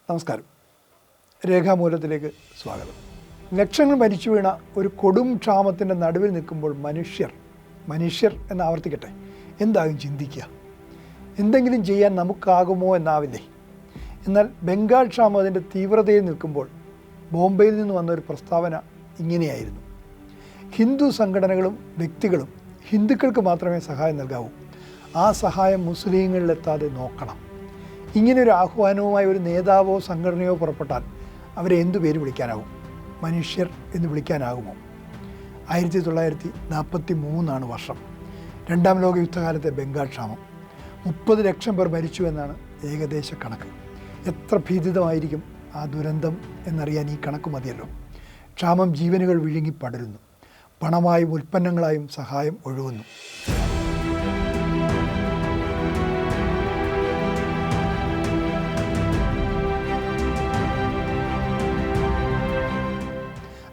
നമസ്കാരം. രേഖാമൂലത്തിലേക്ക് സ്വാഗതം. ലക്ഷങ്ങൾ മരിച്ചു വീണ ഒരു കൊടും ക്ഷാമത്തിൻ്റെ നടുവിൽ നിൽക്കുമ്പോൾ മനുഷ്യർ എന്ന് ആവർത്തിക്കട്ടെ, എന്താകും ചിന്തിക്കുക? എന്തെങ്കിലും ചെയ്യാൻ നമുക്കാകുമോ എന്നാവില്ലേ? എന്നാൽ ബംഗാൾ ക്ഷാമം അതിൻ്റെ തീവ്രതയിൽ നിൽക്കുമ്പോൾ ബോംബെയിൽ നിന്ന് വന്ന ഒരു പ്രസ്താവന ഇങ്ങനെയായിരുന്നു: ഹിന്ദു സംഘടനകളും വ്യക്തികളും ഹിന്ദുക്കൾക്ക് മാത്രമേ സഹായം നൽകാവൂ, ആ സഹായം മുസ്ലിങ്ങളിലെത്താതെ നോക്കണം. ഇങ്ങനെയൊരു ആഹ്വാനവുമായി ഒരു നേതാവോ സംഘടനയോ പുറപ്പെട്ടാൽ അവരെ എന്തു പേര് വിളിക്കാനാവും? മനുഷ്യർ എന്ന് വിളിക്കാനാകുമോ? 1943 വർഷം. രണ്ടാം ലോക യുദ്ധകാലത്തെ ബംഗാൾ ക്ഷാമം. 30 ലക്ഷം പേർ മരിച്ചു എന്നാണ് ഏകദേശ കണക്ക്. എത്ര ഭീതിതമായിരിക്കും ആ ദുരന്തം എന്നറിയാൻ ഈ കണക്ക് മതിയല്ലോ. ക്ഷാമം ജീവനുകൾ വിഴുങ്ങി പടരുന്നു. പണമായും ഉൽപ്പന്നങ്ങളായും സഹായം ഒഴുകുന്നു.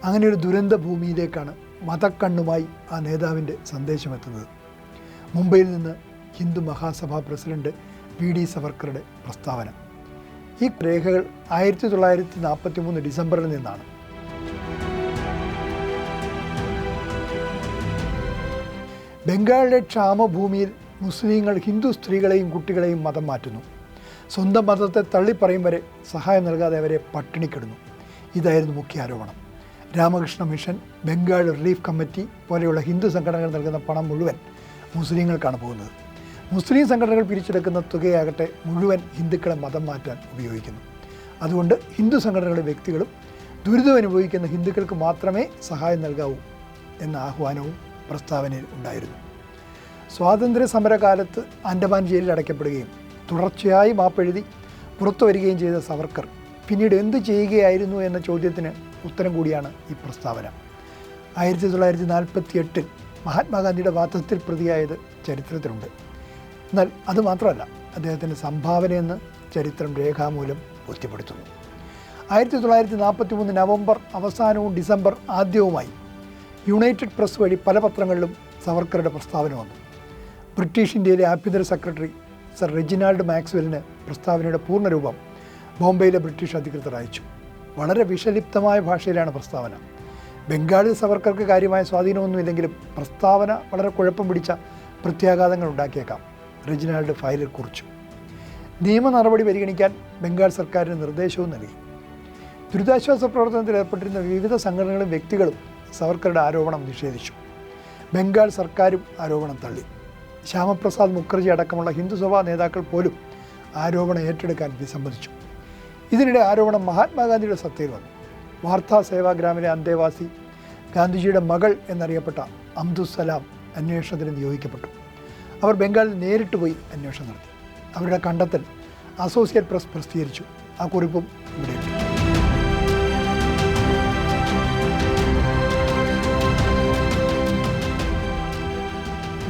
അങ്ങനെ ഒരു ദുരന്ത ഭൂമിയിലേക്കാണ് മതക്കണ്ണുമായി ആ നേതാവിൻ്റെ സന്ദേശമെത്തുന്നത്. മുംബൈയിൽ നിന്ന് Hindu Mahasabha president V D സവർക്കറുടെ പ്രസ്താവന. ഈ രേഖകൾ 1943 ഡിസംബറിൽ നിന്നാണ്. ബംഗാളിലെ ക്ഷാമഭൂമിയിൽ മുസ്ലിങ്ങൾ ഹിന്ദു സ്ത്രീകളെയും കുട്ടികളെയും മതം മാറ്റുന്നു. സ്വന്തം മതത്തെ തള്ളിപ്പറയും വരെ സഹായം നൽകാതെ അവരെ പട്ടിണിക്കിടുന്നു. ഇതായിരുന്നു മുഖ്യ ആരോപണം. Ramakrishna mission, Bengal relief committee പോലെയുള്ള ഹിന്ദു സംഘടനകൾ നൽകുന്ന പണം മുഴുവൻ മുസ്ലിങ്ങൾക്കാണ് പോകുന്നത്. മുസ്ലിം സംഘടനകൾ പിരിച്ചെടുക്കുന്ന തുകയാകട്ടെ മുഴുവൻ ഹിന്ദുക്കളെ മതം മാറ്റാൻ ഉപയോഗിക്കുന്നു. അതുകൊണ്ട് ഹിന്ദു സംഘടനകളുടെ വ്യക്തികളും ദുരിതം അനുഭവിക്കുന്ന ഹിന്ദുക്കൾക്ക് മാത്രമേ സഹായം നൽകാവൂ എന്ന ആഹ്വാനവും പ്രസ്താവനയിൽ ഉണ്ടായിരുന്നു. സ്വാതന്ത്ര്യ സമരകാലത്ത് ആൻഡമാൻ ജയിലിൽ അടയ്ക്കപ്പെടുകയും തുടർച്ചയായി മാപ്പെഴുതി പുറത്തു വരികയും ചെയ്ത സവർക്കർ പിന്നീട് എന്ത് ചെയ്യുകയായിരുന്നു എന്ന ചോദ്യത്തിന് ഉത്തരം കൂടിയാണ് ഈ പ്രസ്താവന. 1948 മഹാത്മാഗാന്ധിയുടെ വാദത്തിൽ പ്രതിയായത് ചരിത്രത്തിലുണ്ട്. എന്നാൽ അതുമാത്രമല്ല, അദ്ദേഹത്തിൻ്റെ സംഭാവനയെന്ന് ചരിത്രം രേഖാമൂലം ബോധ്യപ്പെടുത്തുന്നു. 1943 നവംബർ അവസാനവും ഡിസംബർ ആദ്യവുമായി യുണൈറ്റഡ് പ്രസ് വഴി പല പത്രങ്ങളിലും സവർക്കറുടെ പ്രസ്താവന വന്നു. ബ്രിട്ടീഷ് ഇന്ത്യയിലെ ആഭ്യന്തര സെക്രട്ടറി സർ റെജിനാൾഡ് മാക്സ്വെല്ലിന് പ്രസ്താവനയുടെ പൂർണ്ണരൂപം ബോംബെയിലെ ബ്രിട്ടീഷ് അധികൃതർ അയച്ചു. വളരെ വിഷലിപ്തമായ ഭാഷയിലാണ് പ്രസ്താവന. ബംഗാളിൽ സവർക്കർക്ക് കാര്യമായ സ്വാധീനമൊന്നുമില്ലെങ്കിലും പ്രസ്താവന വളരെ കുഴപ്പം പിടിച്ച പ്രത്യാഘാതങ്ങൾ ഉണ്ടാക്കിയേക്കാം. റെജിനാൾഡ് ഫയലിൽ കുറിച്ചു. നിയമ നടപടി പരിഗണിക്കാൻ ബംഗാൾ സർക്കാരിന് നിർദ്ദേശവും നൽകി. ദുരിതാശ്വാസ പ്രവർത്തനത്തിൽ ഏർപ്പെട്ടിരുന്ന വിവിധ സംഘടനകളും വ്യക്തികളും സവർക്കറുടെ ആരോപണം നിഷേധിച്ചു. ബംഗാൾ സർക്കാരും ആരോപണം തള്ളി. ശ്യാമപ്രസാദ് മുഖർജി അടക്കമുള്ള ഹിന്ദുസഭാ നേതാക്കൾ പോലും ആരോപണം ഏറ്റെടുക്കാൻ വിസമ്മതിച്ചു. ഇതിനിടെ ആരോപണം മഹാത്മാഗാന്ധിയുടെ ശ്രദ്ധയിൽ വന്നു. വാർത്താ സേവാഗ്രാമിലെ അന്തേവാസി, ഗാന്ധിജിയുടെ മകൾ എന്നറിയപ്പെട്ട അബ്ദുസ്സലാം അന്വേഷണത്തിന് നിയോഗിക്കപ്പെട്ടു. അവർ ബംഗാളിൽ നേരിട്ട് പോയി അന്വേഷണം നടത്തി. അവരുടെ കണ്ടെത്തൽ അസോസിയേറ്റ് പ്രസ് പ്രസിദ്ധീകരിച്ചു. ആ കുറിപ്പും ഇവിടെയുണ്ട്.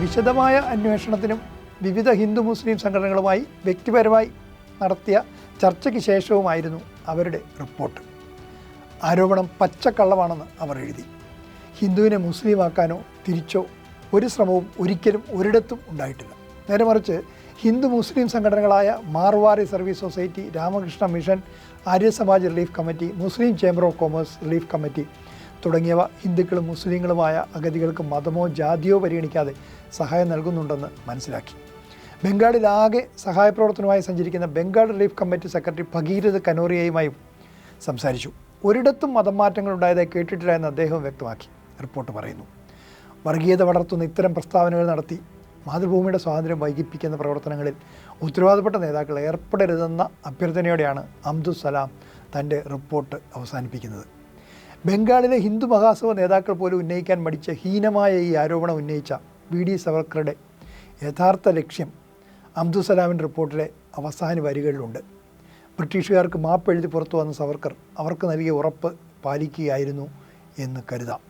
വിശദമായ അന്വേഷണത്തിനും വിവിധ ഹിന്ദു മുസ്ലിം സംഘടനകളുമായി വ്യക്തിപരമായി നടത്തിയ ചർച്ചയ്ക്ക് ശേഷവുമായിരുന്നു അവരുടെ റിപ്പോർട്ട്. ആരോപണം പച്ചക്കള്ളമാണെന്ന് അവർ എഴുതി. ഹിന്ദുവിനെ മുസ്ലിമാക്കാനോ തിരിച്ചോ ഒരു ശ്രമവും ഒരിക്കലും ഒരിടത്തും ഉണ്ടായിട്ടില്ല. നേരെ മറിച്ച് ഹിന്ദു മുസ്ലിം സംഘടനകളായ Marwari service society, Ramakrishna mission, Arya Samaj relief committee, Muslim chamber of commerce relief committee തുടങ്ങിയവ ഹിന്ദുക്കളും മുസ്ലിങ്ങളുമായ അഗതികൾക്ക് മതമോ ജാതിയോ പരിഗണിക്കാതെ സഹായം നൽകുന്നുണ്ടെന്ന് മനസ്സിലാക്കി. ബംഗാളിലാകെ സഹായപ്രവർത്തനവുമായി സഞ്ചരിക്കുന്ന Bengal relief committee secretary Bhagirath കനോറിയയുമായും സംസാരിച്ചു. ഒരിടത്തും മതം മാറ്റങ്ങൾ ഉണ്ടായതായി കേട്ടിട്ടില്ല എന്ന് അദ്ദേഹം വ്യക്തമാക്കി. റിപ്പോർട്ട് പറയുന്നു, വർഗീയത വളർത്തുന്ന ഇത്തരം പ്രസ്താവനകൾ നടത്തി മാതൃഭൂമിയുടെ സ്വാതന്ത്ര്യം വൈകിപ്പിക്കുന്ന പ്രവർത്തനങ്ങളിൽ ഉത്തരവാദപ്പെട്ട നേതാക്കൾ ഏർപ്പെടരുതെന്ന അഭ്യർത്ഥനയോടെയാണ് അബ്ദുസ്സലാം തൻ്റെ റിപ്പോർട്ട് അവസാനിപ്പിക്കുന്നത്. ബംഗാളിലെ ഹിന്ദു മഹാസഭ നേതാക്കൾ പോലും ഉന്നയിക്കാൻ മടിച്ച ഹീനമായ ഈ ആരോപണം ഉന്നയിച്ച വി ഡി സവർക്കറുടെ യഥാർത്ഥ ലക്ഷ്യം അബ്ദുസ്സലാമിൻ്റെ റിപ്പോർട്ടിലെ അവസാന വരികളിലുണ്ട്. ബ്രിട്ടീഷുകാർക്ക് മാപ്പെഴുതി പുറത്തു വന്ന സവർക്കർ അവർക്ക് നൽകിയ ഉറപ്പ് പാലിക്കുകയായിരുന്നു എന്ന് കരുതാം.